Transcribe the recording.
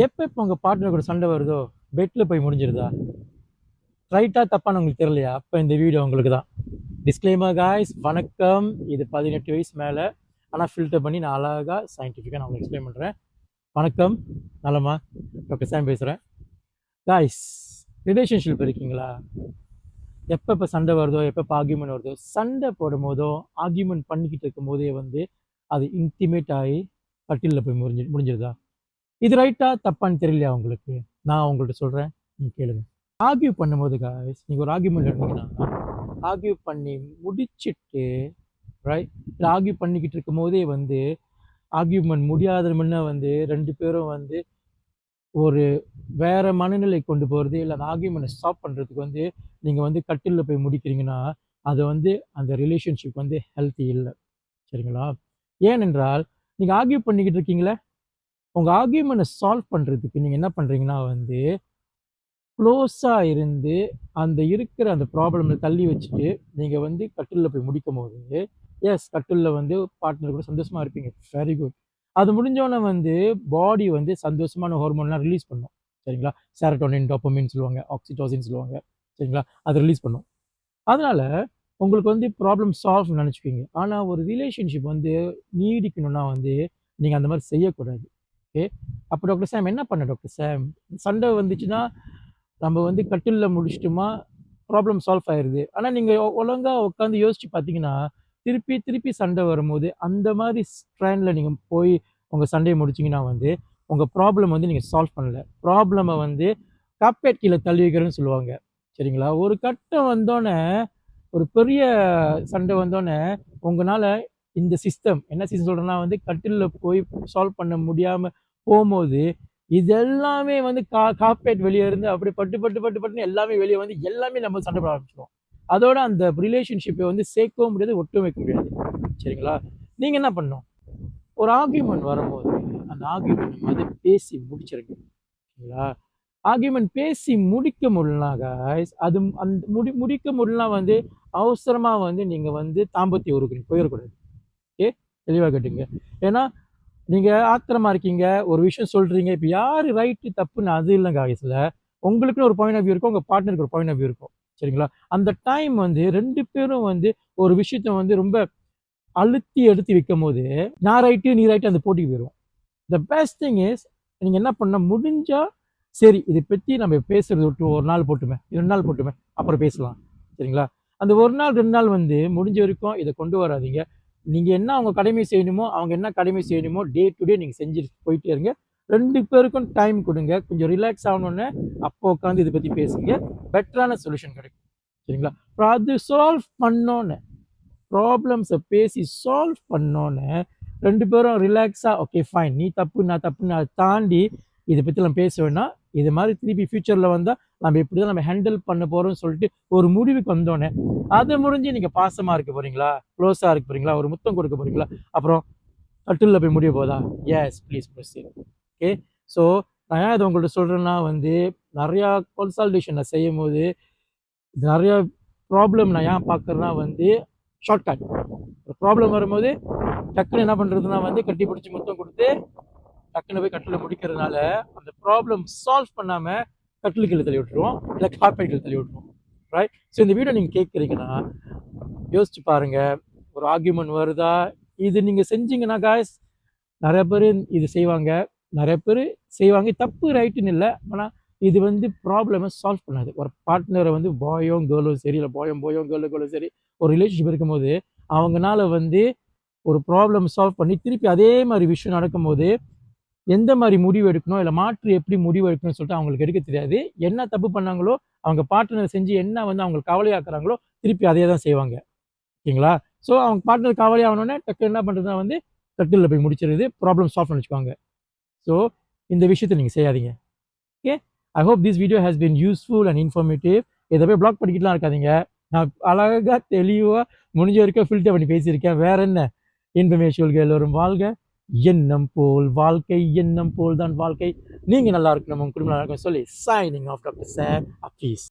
எப்போ உங்கள் பார்ட்னர் கூட சண்டை வருதோ பெட்டில் போய் முடிஞ்சிருதா? ரைட்டாக தப்பான்னு உங்களுக்கு தெரியலையா? அப்போ இந்த வீடியோ உங்களுக்கு தான். டிஸ்க்ளைமர் காய்ஸ், வணக்கம். இது 18 வயசு மேலே, ஆனால் ஃபில்டர் பண்ணி நான் அழகாக சயின்டிஃபிக்காக நான் உங்களுக்கு எக்ஸ்பிளைன் பண்ணுறேன். வணக்கம், நலமா? டாக்டர் சாம் பேசுகிறேன். காய்ஸ், ரிலேஷன்ஷிப் இருக்கீங்களா? எப்போ சண்டை வருதோ, எப்போ ஆர்கியூமெண்ட் வருதோ, சண்டை போடும் போதோ ஆர்கியூமெண்ட் பண்ணிக்கிட்டு இருக்கும் போதே அது இன்டிமேட் ஆகி கட்டிலில் போய் முடிஞ்சிருதா? இது ரைட்டா தப்பான்னு தெரியலையா உங்களுக்கு? நான் உங்கள்கிட்ட சொல்கிறேன், நீங்கள் கேளுங்க. ஆர்கியூ பண்ணும்போது காய்ஸ், நீங்கள் ஒரு ஆர்கியூமெண்ட் இருந்தீங்கன்னா ஆர்கியூ பண்ணி முடிச்சுட்டு ரைட், இல்லை ஆர்கியூ பண்ணிக்கிட்டு இருக்கும் போதே ஆர்கியூமெண்ட் முடியாத முன்ன ரெண்டு பேரும் ஒரு வேற மனநிலை கொண்டு போகிறது, இல்லை அந்த ஆர்கியூமெண்ட்டை ஸ்டாப் பண்ணுறதுக்கு நீங்கள் கட்டிலில் போய் முடிக்கிறீங்கன்னா அது அந்த ரிலேஷன்ஷிப் ஹெல்த்தி இல்லை. சரிங்களா? ஏனென்றால் நீங்கள் ஆர்கியூ பண்ணிக்கிட்டு இருக்கீங்களே, உங்கள் ஆர்கியூமெண்ட்டை சால்வ் பண்ணுறதுக்கு நீங்கள் என்ன பண்ணுறீங்கன்னா க்ளோஸாக இருந்து அந்த இருக்கிற அந்த ப்ராப்ளமை தள்ளி வச்சுட்டு நீங்கள் கட்டிலில் போய் முடிக்கும் போது எஸ், கட்டிலில் பார்ட்னர் கூட சந்தோஷமாக இருப்பீங்க. Very good. அது முடிஞ்சோடனே பாடி சந்தோஷமான ஹார்மோன்லாம் ரிலீஸ் பண்ணும். சரிங்களா? செரட்டோனின், டோபமைன் சொல்லுவாங்க, ஆக்சிடோசின் சொல்லுவாங்க. சரிங்களா? அது ரிலீஸ் பண்ணும். அதனால் உங்களுக்கு ப்ராப்ளம் சால்வ் நினச்சிப்பீங்க. ஆனால் ஒரு ரிலேஷன்ஷிப் நீடிக்கணும்னா நீங்கள் அந்த மாதிரி செய்யக்கூடாது. ஓகே, அப்போ டாக்டர் சாம் என்ன பண்ண டாக்டர் சாம்? சண்டை வந்துச்சுன்னா நம்ம கட்டிலில் முடிச்சிட்டோமா, ப்ராப்ளம் சால்வ் ஆயிடுது. ஆனால் நீங்கள் ஒழுங்காக உட்காந்து யோசிச்சு பார்த்தீங்கன்னா திருப்பி திருப்பி சண்டை வரும்போது அந்த மாதிரி ஸ்ட்ரைனில் நீங்கள் போய் உங்கள் சண்டையை முடிச்சிங்கன்னா உங்கள் ப்ராப்ளம் நீங்கள் சால்வ் பண்ணலை. ப்ராப்ளமை கார்பெட் கீழே தள்ளி வைக்கிறேன்னு சொல்லுவாங்க. சரிங்களா? ஒரு கட்டம் வந்தோடனே, ஒரு பெரிய சண்டை வந்தோடனே உங்களால் இந்த சிஸ்டம் என்ன சிஸ்டம் சொல்கிறேன்னா கட்டிலில் போய் சால்வ் பண்ண முடியாமல் போகும்போது இதெல்லாமே கார்பெட் வெளியே இருந்து அப்படி பட்டு பட்டு பட்டு பட்டுன்னு எல்லாமே வெளியே எல்லாமே நம்ம சண்டை போட ஆரம்பிச்சிடுவோம். அதோட அந்த ரிலேஷன்ஷிப்பை சேர்க்கவும் முடியாது, ஒட்டும் வைக்க முடியாது. சரிங்களா? நீங்கள் என்ன பண்ணணும்? ஒரு ஆர்கியூமெண்ட் வரும்போது அந்த ஆர்கியூமெண்ட் பேசி முடிச்சிருங்க. சரிங்களா? ஆர்கியூமெண்ட் பேசி முடிக்க முடியலனா காய்ஸ், அது அந்த முடிக்க முடியலாம் அவசரமாக நீங்கள் தாம்பத்திய உருக்குறீங்க போயிடக்கூடாது. ஓகே, தெளிவாக கேட்டுங்க. ஏன்னா நீங்கள் ஆத்திரமா இருக்கீங்க, ஒரு விஷயம் சொல்கிறீங்க. இப்போ யார் ரைட்டு தப்புன்னு அது இல்லை காய்ஸில். உங்களுக்குன்னு ஒரு பாயிண்ட் ஆஃப் வியூ இருக்கும், உங்கள் பார்ட்னருக்கு ஒரு பாயிண்ட் ஆஃப் வியூ இருக்கும். சரிங்களா? அந்த டைம் ரெண்டு பேரும் ஒரு விஷயத்த ரொம்ப அழுத்தி எடுத்து வைக்கும் போது நான் ரைட்டு நீ ரைட்டு அந்த போட்டிக்கு போயிடுவோம். த பெஸ்ட் திங் இஸ், நீங்கள் என்ன பண்ண முடிஞ்சா சரி, இதை பற்றி நம்ம பேசுறது விட்டு ஒரு நாள் போட்டுமே, 2 நாள் போட்டுமே, அப்புறம் பேசலாம். சரிங்களா? அந்த ஒரு நாள் 2 நாள் முடிஞ்ச வரைக்கும் இதை கொண்டு வராதிங்க. நீங்கள் என்ன அவங்க கடமை செய்யணுமோ, அவங்க என்ன கடமை செய்யணுமோ டே டு டே நீங்கள் செஞ்சுட்டு போயிட்டே இருங்க. 2 பேருக்கும் டைம் கொடுங்க. கொஞ்சம் ரிலாக்ஸ் ஆகணுன்னு அப்போ உட்காந்து இதை பற்றி பேசுங்க. பெட்டரான சொல்யூஷன் கிடைக்கும். சரிங்களா? அப்புறம் அது சால்வ் பண்ணோன்னு, ப்ராப்ளம்ஸை பேசி சால்வ் பண்ணோன்னு 2 பேரும் ரிலாக்ஸாக ஓகே ஃபைன், நீ தப்பு நான் தப்புன்னு அதை தாண்டி இதை பற்றி நம்ம பேச வேணாம். இது மாதிரி திருப்பி ஃபியூச்சரில் நம்ம எப்படி தான் நம்ம ஹேண்டில் பண்ண போகிறோம்னு சொல்லிட்டு ஒரு முடிவுக்கு வந்தோன்னே அதை முடிஞ்சு நீங்கள் பாசமாக இருக்க போகிறீங்களா, க்ளோஸாக இருக்க போகிறீங்களா, ஒரு முத்தம் கொடுக்க போகிறீங்களா, அப்புறம் கட்டிலில் போய் முடிய போதா? Yes, please proceed. Okay, so நான் ஏன் இதை உங்கள்கிட்ட சொல்கிறேன்னா நிறையா கன்சல்டேஷன் நான் செய்யும் போது நிறையா ப்ராப்ளம் நான் ஏன் பார்க்குறேன்னா ஷார்ட்கட். ஒரு ப்ராப்ளம் வரும்போது டக்குன்னு என்ன பண்ணுறதுனா கட்டி பிடிச்சி முத்தம் கொடுத்து டக்குன்னு போய் கட்டில் முடிக்கிறதுனால அந்த ப்ராப்ளம் சால்வ் பண்ணாமல் கட்டில் கீழே தள்ளி விட்டுருவோம், இல்லை கார்பெட் கீழே தள்ளி விட்டுருவோம். ரைட்? ஸோ இந்த வீடியோ நீங்கள் கேட்குறீங்கன்னா யோசிச்சு பாருங்கள். ஒரு ஆர்கியூமெண்ட் வருதா, இது நீங்கள் செஞ்சீங்கன்னா காய்ஸ் நிறைய பேர் இது செய்வாங்க, நிறைய பேர் செய்வாங்க. தப்பு ரைட்டுன்னு இல்லை, ஆனால் இது ப்ராப்ளமை சால்வ் பண்ணாது. ஒரு பார்ட்னரை பாயோ கேர்ளோ சரி, இல்லை பாயோ கேர்ளோ சரி, ஒரு ரிலேஷன்ஷிப் இருக்கும்போது அவங்கனால ஒரு ப்ராப்ளம் சால்வ் பண்ணி திருப்பி அதே மாதிரி விஷயம் நடக்கும்போது எந்த மாதிரி முடிவு எடுக்கணும், இல்லை மாற்று எப்படி முடிவு எடுக்கணும்னு சொல்லிட்டு அவங்களுக்கு எடுக்க தெரியாது. என்ன தப்பு பண்ணாங்களோ அவங்க பார்ட்னர் செஞ்சு என்ன அவங்களுக்கு கவலையாக்குறாங்களோ திருப்பி அதே தான் செய்வாங்க. ஓகேங்களா? ஸோ அவங்க பார்ட்னர் கவலையாகணுன்னே டக்கு என்ன பண்ணுறதுனா கட்டிலில் போய் முடிச்சிருது, ப்ராப்ளம் சால்வ் பண்ணி வச்சுக்குவாங்க. ஸோ இந்த விஷயத்தை நீங்கள் செய்யாதீங்க. Okay, I hope this video has been useful and informative. இதை போய் பிளாக் பண்ணிக்கிட்டுலாம் இருக்காதீங்க. நான் அழகாக தெளிவாக முடிஞ்ச வரைக்கும் ஃபில்டர் பண்ணி பேசியிருக்கேன். வேற என்ன, இன்ஃபர்மேஷன் எல்லோரும் வாழ்க, எண்ணம் போல் வாழ்க்கை, எண்ணம் போல் தான் வாழ்க்கை. நீங்கள் நல்லா இருக்கணும், உங்கள் குடும்பம் நல்லா இருக்கணும் சொல்லி signing off doctor Sam. Piece.